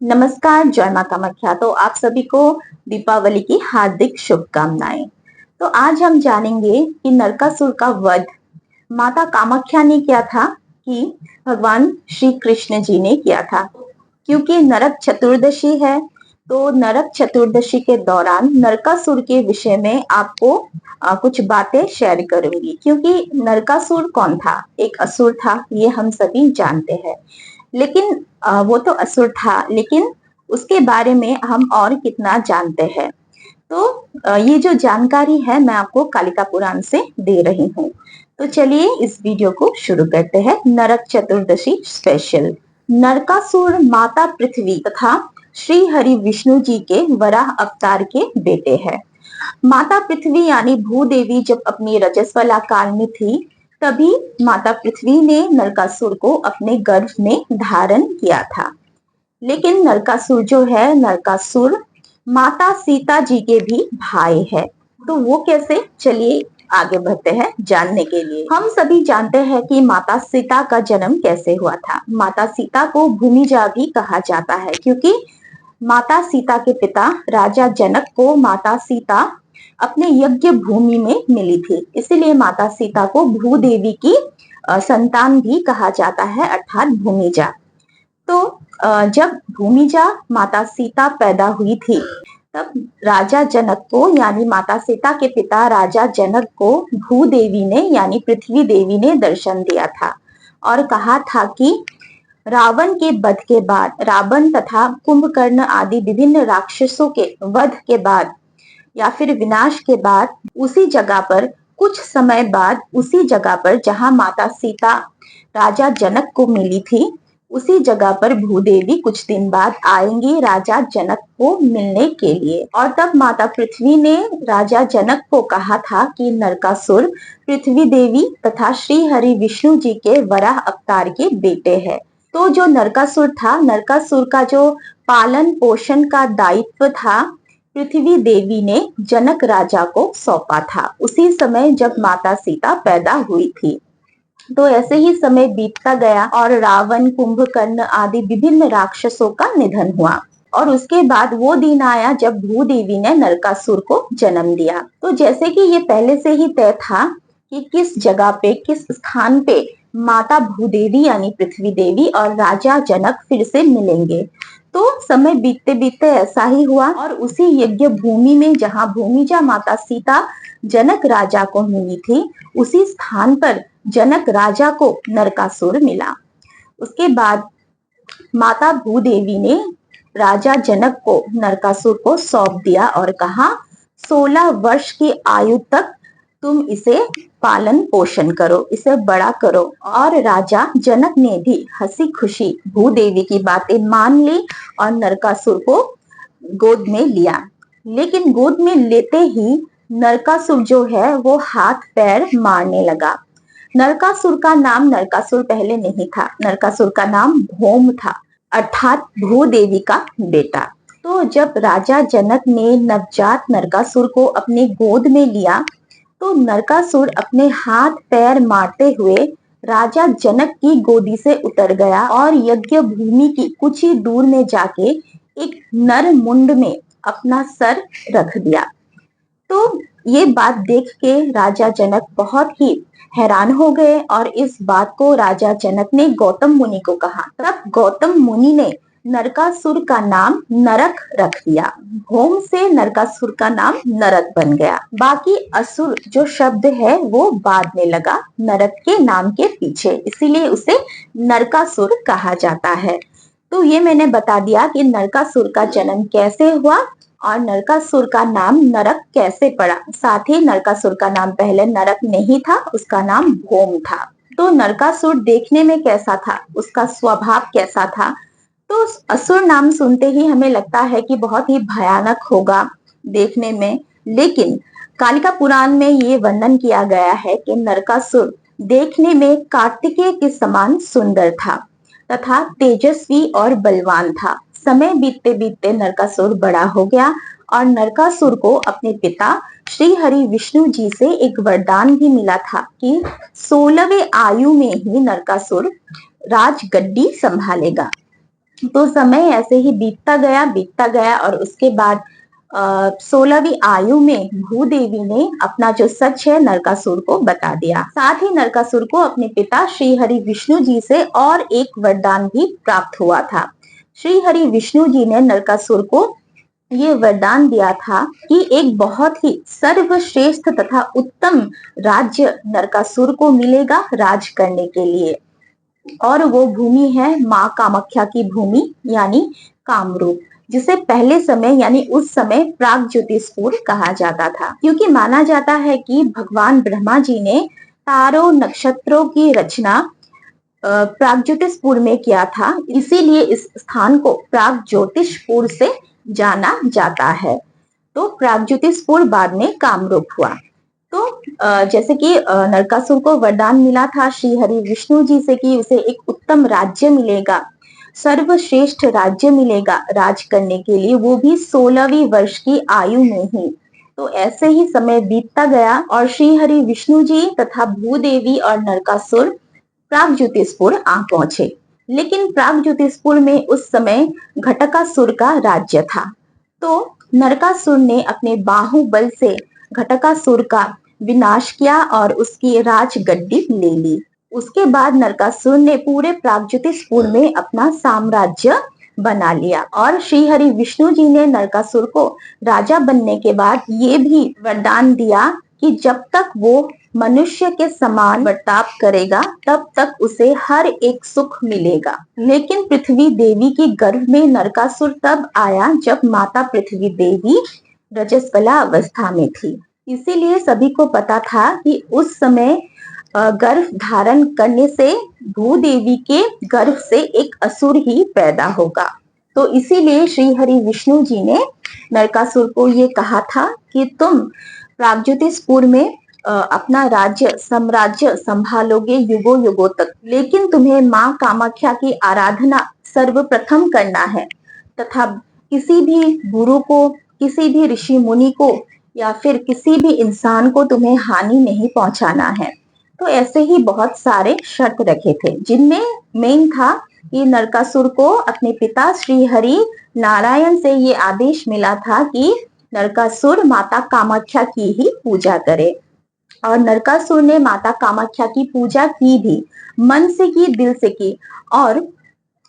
नमस्कार, जय माँ कामाख्या। तो आप सभी को दीपावली की हार्दिक शुभकामनाएं। तो आज हम जानेंगे कि नरकासुर का वध माता कामाख्या ने किया था कि भगवान श्री कृष्ण जी ने किया था। क्योंकि नरक चतुर्दशी है, तो नरक चतुर्दशी के दौरान नरकासुर के विषय में आपको कुछ बातें शेयर करूंगी। क्योंकि नरकासुर कौन था? एक असुर था, ये हम सभी जानते हैं। लेकिन वो तो असुर था, लेकिन उसके बारे में हम और कितना जानते हैं। तो ये जो जानकारी है मैं आपको कालिका पुराण से दे रही हूँ। तो चलिए इस वीडियो को शुरू करते हैं। नरक चतुर्दशी स्पेशल। नरकासुर माता पृथ्वी तथा श्री हरि विष्णु जी के वराह अवतार के बेटे हैं। माता पृथ्वी यानी भूदेवी जब अपनी रजस्वला काल में थी, तभी माता पृथ्वी ने नरकासुर को अपने गर्भ में धारण किया था। लेकिन नरकासुर जो है, नरकासुर माता सीता जी के भी भाई है। तो वो कैसे? चलिए आगे बढ़ते हैं जानने के लिए। हम सभी जानते हैं कि माता सीता का जन्म कैसे हुआ था। माता सीता को भूमिजा भी कहा जाता है, क्योंकि माता सीता के पिता राजा जनक को माता सीता अपने यज्ञ भूमि में मिली थी। इसीलिए माता सीता को भूदेवी की संतान भी कहा जाता है, अर्थात भूमिजा। तो जब भूमिजा माता सीता पैदा हुई थी, तब राजा जनक को यानी माता सीता के पिता राजा जनक को भूदेवी ने यानी पृथ्वी देवी ने दर्शन दिया था और कहा था कि रावण के वध के बाद, रावण तथा कुंभकर्ण आदि विभिन्न राक्षसों के वध के बाद या फिर विनाश के बाद, उसी जगह पर कुछ समय बाद, उसी जगह पर जहां माता सीता राजा जनक को मिली थी, उसी जगह पर भूदेवी कुछ दिन बाद आएंगी राजा जनक को मिलने के लिए। और तब माता पृथ्वी ने राजा जनक को कहा था कि नरकासुर पृथ्वी देवी तथा श्री हरि विष्णु जी के वराह अवतार के बेटे हैं। तो जो नरकासुर था, नरकासुर का जो पालन पोषण का दायित्व था, पृथ्वी देवी ने जनक राजा को सौंपा था, उसी समय जब माता सीता पैदा हुई थी। तो ऐसे ही समय बीतता गया और रावण, कुंभकर्ण आदि विभिन्न राक्षसों का निधन हुआ। और उसके बाद वो दिन आया जब भूदेवी ने नरकासुर को जन्म दिया। तो जैसे कि ये पहले से ही तय था कि किस जगह पे, किस स्थान पे माता भूदेवी यानी पृथ्वी देवी और राजा जनक फिर से मिलेंगे। तो समय बीतते बीतते ऐसा ही हुआ और उसी यज्ञ भूमि में जहां भूमिजा माता सीता जनक राजा को मिली थी, उसी स्थान पर जनक राजा को नरकासुर मिला। उसके बाद माता भूदेवी ने राजा जनक को नरकासुर को सौंप दिया और कहा, 16 वर्ष की आयु तक तुम इसे पालन पोषण करो, इसे बड़ा करो। और राजा जनक ने भी हंसी खुशी भूदेवी की बातें मान ली और नरकासुर को गोद में लिया। लेकिन गोद में लेते ही नरकासुर जो है वो हाथ पैर मारने लगा। नरकासुर का नाम नरकासुर पहले नहीं था, नरकासुर का नाम भौम था, अर्थात भूदेवी का बेटा। तो जब राजा जनक ने नवजात नरकासुर को अपने गोद में लिया, तो नरकासुर अपने हाथ पैर मारते हुए राजा जनक की गोदी से उतर गया और यज्ञ भूमि की कुछ ही दूर में जाके एक नर मुंड में अपना सर रख दिया। तो ये बात देख के राजा जनक बहुत ही हैरान हो गए और इस बात को राजा जनक ने गौतम मुनि को कहा। तब गौतम मुनि ने नरकासुर का नाम नरक रख दिया। भौम से नरकासुर का नाम नरक बन गया। बाकी असुर जो शब्द है वो बाद में लगा नरक के नाम के पीछे, इसीलिए उसे नरकासुर कहा जाता है। तो ये मैंने बता दिया कि नरकासुर का जन्म कैसे हुआ और नरकासुर का नाम नरक कैसे पड़ा। साथ ही नरकासुर का नाम पहले नरक नहीं था, उसका नाम भौम था। तो नरकासुर देखने में कैसा था, उसका स्वभाव कैसा था? तो असुर नाम सुनते ही हमें लगता है कि बहुत ही भयानक होगा देखने में, लेकिन कालिका पुराण में ये वर्णन किया गया है कि नरकासुर देखने में कार्तिकेय के समान सुंदर था तथा तेजस्वी और बलवान था। समय बीतते बीतते नरकासुर बड़ा हो गया और नरकासुर को अपने पिता श्री हरि विष्णु जी से एक वरदान भी मिला था कि 16वें आयु में ही नरकासुर राजगद्दी संभालेगा। तो समय ऐसे ही बीतता गया और उसके बाद 16वीं आयु में भूदेवी ने अपना जो सच है नरकासुर को बता दिया। साथ ही नरकासुर को अपने पिता श्री हरि विष्णु जी से और एक वरदान भी प्राप्त हुआ था। श्री हरि विष्णु जी ने नरकासुर को ये वरदान दिया था कि एक बहुत ही सर्वश्रेष्ठ तथा उत्तम राज्य नरकासुर को मिलेगा राज करने के लिए, और वो भूमि है माँ कामाख्या की भूमि यानी कामरूप, जिसे पहले समय यानी उस समय प्राग ज्योतिषपुर कहा जाता था, क्योंकि माना जाता है कि भगवान ब्रह्मा जी ने तारों नक्षत्रों की रचना प्राग ज्योतिषपुर में किया था, इसीलिए इस स्थान को प्राग ज्योतिषपुर से जाना जाता है। तो प्राग ज्योतिषपुर बाद में कामरूप हुआ। तो जैसे कि नरकासुर को वरदान मिला था श्री हरि विष्णु जी से कि उसे एक उत्तम राज्य मिलेगा, सर्वश्रेष्ठ राज्य मिलेगा राज करने के लिए, वो भी 16वीं वर्ष की आयु में ही। तो ऐसे ही समय बीतता गया और श्री हरि विष्णु जी तथा भूदेवी और नरकासुर प्राग ज्योतिषपुर आ पहुंचे। लेकिन प्राग ज्योतिषपुर में उस समय घटकासुर का राज्य था। तो नरकासुर ने अपने बाहुबल से घटकासुर का विनाश किया और उसकी राजगद्दी ले ली। उसके बाद नरकासुर ने पूरे प्रागज्योतिषपुर में अपना साम्राज्य बना लिया और श्री हरि विष्णु जी ने नरकासुर को राजा बनने के बाद ये भी वरदान दिया कि जब तक वो मनुष्य के समान बर्ताव करेगा तब तक उसे हर एक सुख मिलेगा। लेकिन पृथ्वी देवी के गर्भ में नरकासुर तब आया जब माता पृथ्वी देवी रजस्वला अवस्था में थी। इसीलिए सभी को पता था कि उस समय गर्भ धारण करने से भूदेवी के गर्भ से एक असुर ही पैदा होगा। तो इसीलिए श्री हरि विष्णु जी ने नरकासुर को ये कहा था कि तुम प्रागज्योतिषपुर में अपना राज्य साम्राज्य संभालोगे युगों युगों तक, लेकिन तुम्हें माँ कामाख्या की आराधना सर्वप्रथम करना है तथा किसी भी गुरु को, किसी भी ऋषि मुनि को या फिर किसी भी इंसान को तुम्हें हानि नहीं पहुंचाना है। तो ऐसे ही बहुत सारे शर्त रखे थे, जिनमें मेन था कि नरकासुर को अपने पिता श्री हरि नारायण से ये आदेश मिला था कि नरकासुर माता कामाख्या की ही पूजा करे। और नरकासुर ने माता कामाख्या की पूजा की भी, मन से की, दिल से की, और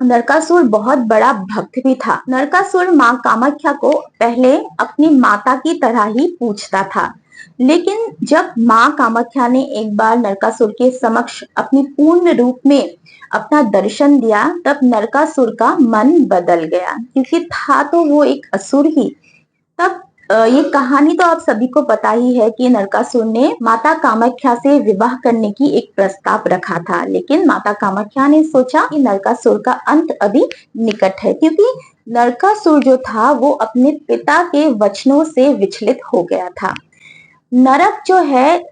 नरकासुर बहुत बड़ा भक्त भी था। नरकासुर माँ कामाख्या को पहले अपनी माता की तरह ही पूजता था, लेकिन जब माँ कामाख्या ने एक बार नरकासुर के समक्ष अपनी पूर्ण रूप में अपना दर्शन दिया, तब नरकासुर का मन बदल गया, क्योंकि था तो वो एक असुर ही। तब ये कहानी तो आप सभी को पता ही है कि नरकासुर ने माता कामाख्या से विवाह करने की एक प्रस्ताव रखा था, लेकिन माता कामाख्या ने सोचा कि नरकासुर का अंत अभी निकट है, क्योंकि नरकासुर जो था वो अपने पिता के वचनों से विचलित हो गया था। नरक जो है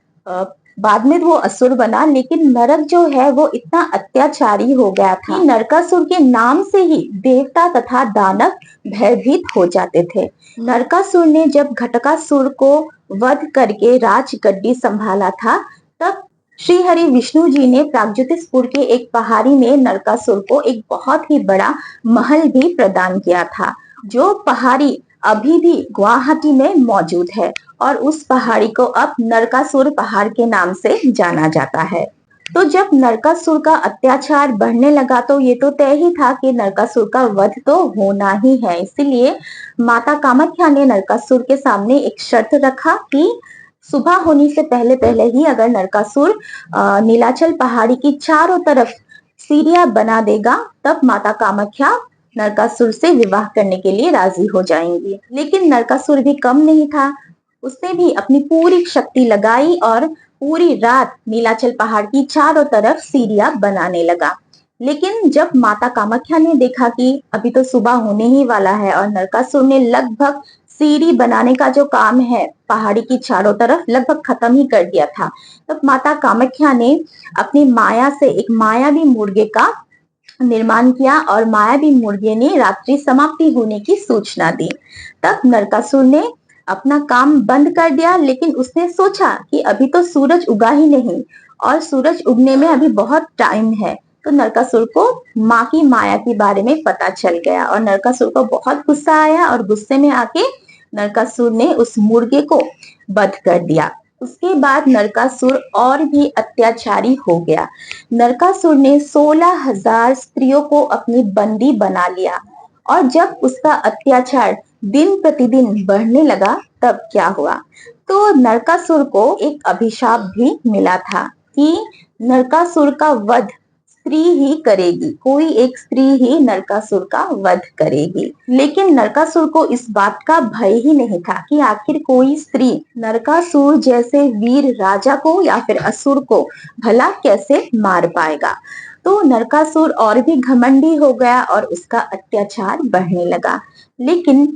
बाद में वो असुर बना, लेकिन नरक जो है वो इतना अत्याचारी हो गया था कि नरकासुर के नाम से ही देवता तथा दानव भयभीत हो जाते थे। नरकासुर ने जब घटकासुर को वध करके राजगद्दी संभाला था, तब श्री हरि विष्णु जी ने प्रागज्योतिषपुर के एक पहाड़ी में नरकासुर को एक बहुत ही बड़ा महल भी प्रदान किया था, जो पहाड़ी अभी भी गुवाहाटी में मौजूद है और उस पहाड़ी को अब नरकासुर पहाड़ के नाम से जाना जाता है। तो जब नरकासुर का अत्याचार बढ़ने लगा तो ये तो तय ही था कि नरकासुर का वध तो होना ही है। इसीलिए माता कामाख्या ने नरकासुर के सामने एक शर्त रखा कि सुबह होने से पहले पहले ही अगर नरकासुर नीलाचल पहाड़ी की चारों तरफ सीढ़ियां बना देगा, तब माता कामाख्या नरकासुर से विवाह करने के लिए राजी हो जाएंगी। लेकिन नरकासुर भी कम नहीं था, उसने भी अपनी पूरी शक्ति लगाई और पूरी रात नीलाचल पहाड़ की चारों तरफ सीढ़ियां बनाने लगा। लेकिन जब माता कामाख्या ने देखा कि अभी तो सुबह होने ही वाला है और नरकासुर ने लगभग सीढ़ी बनाने का जो काम है पहाड़ी की चारों तरफ लगभग खत्म ही कर दिया था, तब माता कामाख्या ने अपनी माया से एक मायावी मुर्गे का निर्माण किया और मायावी मुर्गे ने रात्रि समाप्ति होने की सूचना दी। तब नरकासुर ने अपना काम बंद कर दिया, लेकिन उसने सोचा कि अभी तो सूरज उगा ही नहीं और सूरज उगने में अभी बहुत टाइम है, तो नरकासुर को माँ की माया के बारे में पता चल गया और नरकासुर को बहुत गुस्सा आया और गुस्से में आके नरकासुर ने उस मुर्गे को वध कर दिया। उसके बाद नरकासुर और भी अत्याचारी हो गया। नरकासुर ने 16,000 स्त्रियों को अपनी बंदी बना लिया और जब उसका अत्याचार दिन प्रतिदिन बढ़ने लगा तब क्या हुआ, तो नरकासुर को एक अभिशाप भी मिला था कि नरकासुर का वध स्त्री ही करेगी, कोई एक स्त्री ही नरकासुर का वध करेगी। लेकिन नरकासुर को इस बात का भय ही नहीं था कि आखिर कोई स्त्री नरकासुर जैसे वीर राजा को या फिर असुर को भला कैसे मार पाएगा। तो नरकासुर और भी घमंडी हो गया और उसका अत्याचार बढ़ने लगा। लेकिन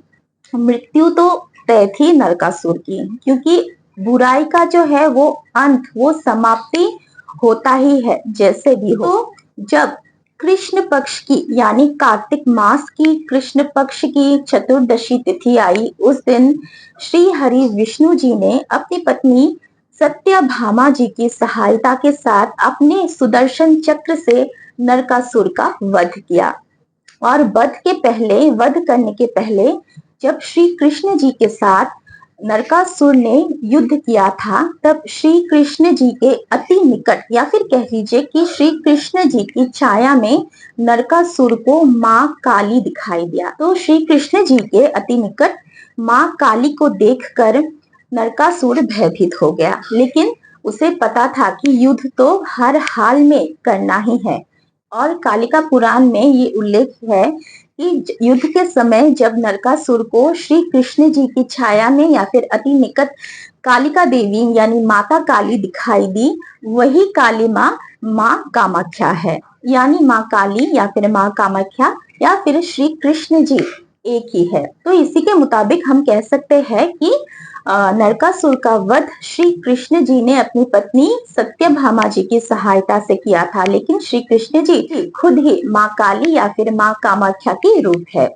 मृत्यु तो तय थी नरकासुर की, क्योंकि बुराई का जो है वो अंत, वो समाप्ति होता ही है जैसे भी हो। तो जब कृष्ण पक्ष की यानी कार्तिक मास की कृष्ण पक्ष की चतुर्दशी तिथि आई, उस दिन श्री हरि विष्णु जी ने अपनी पत्नी सत्यभामा जी की सहायता के साथ अपने सुदर्शन चक्र से नरकासुर का वध किया। और वध करने के पहले जब श्री कृष्ण जी के साथ नरकासुर ने युद्ध किया था, तब श्री कृष्ण जी के अति निकट या फिर कह लीजिए कि श्री कृष्ण जी की छाया में नरकासुर को माँ काली दिखाई दिया। तो श्री कृष्ण जी के अति निकट माँ काली को देखकर नरकासुर भयभीत हो गया, लेकिन उसे पता था कि युद्ध तो हर हाल में करना ही है। और कालिका पुराण में ये उल्लेख है कि युद्ध के समय जब नरकासुर को श्री कृष्ण जी की छाया में या फिर अति निकट कालिका देवी यानी माता काली दिखाई दी, वही काली माँ कामाख्या है। यानी माँ काली या फिर माँ कामाख्या या फिर श्री कृष्ण जी एक ही है। तो इसी के मुताबिक हम कह सकते हैं कि नरकासुर का वध श्री कृष्ण जी ने अपनी पत्नी सत्यभामा जी की सहायता से किया था, लेकिन श्री कृष्ण जी खुद ही माँ काली या फिर माँ कामाख्या की रूप है।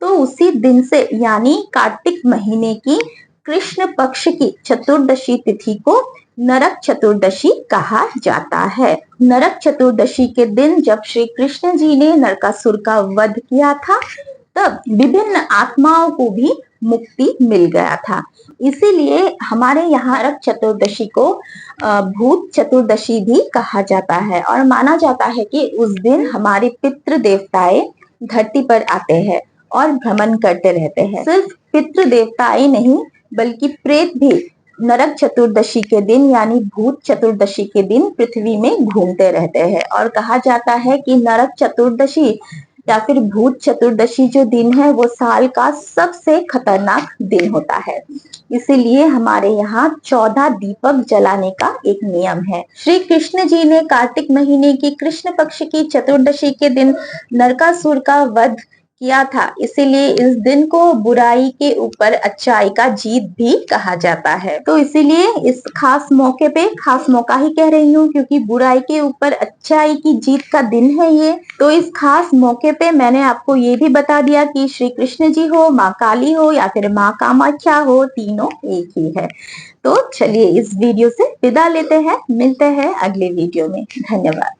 तो उसी दिन से यानी कार्तिक महीने की कृष्ण पक्ष की चतुर्दशी तिथि को नरक चतुर्दशी कहा जाता है। नरक चतुर्दशी के दिन जब श्री कृष्ण जी ने नरकासुर का वध किया था, तब विभिन्न आत्माओं को भी मुक्ति मिल गया था। इसीलिए हमारे यहाँ नरक चतुर्दशी को भूत चतुर्दशी भी कहा जाता है और माना जाता है कि उस दिन हमारे पितृ देवताएं धरती पर आते हैं और भ्रमण करते रहते हैं। सिर्फ पितृ देवताएं नहीं बल्कि प्रेत भी नरक चतुर्दशी के दिन यानी भूत चतुर्दशी के दिन पृथ्वी में घूमते रहते हैं। और कहा जाता है कि नरक चतुर्दशी या फिर भूत चतुर्दशी जो दिन है वो साल का सबसे खतरनाक दिन होता है। इसीलिए हमारे यहाँ 14 दीपक जलाने का एक नियम है। श्री कृष्ण जी ने कार्तिक महीने की कृष्ण पक्ष की चतुर्दशी के दिन नरकासुर का वध किया था, इसीलिए इस दिन को बुराई के ऊपर अच्छाई का जीत भी कहा जाता है। तो इसीलिए इस खास मौके पे, खास मौका ही कह रही हूँ क्योंकि बुराई के ऊपर अच्छाई की जीत का दिन है ये। तो इस खास मौके पे मैंने आपको ये भी बता दिया कि श्री कृष्ण जी हो, माँ काली हो या फिर माँ कामाख्या हो, तीनों एक ही है। तो चलिए इस वीडियो से विदा लेते हैं, मिलते हैं अगले वीडियो में। धन्यवाद।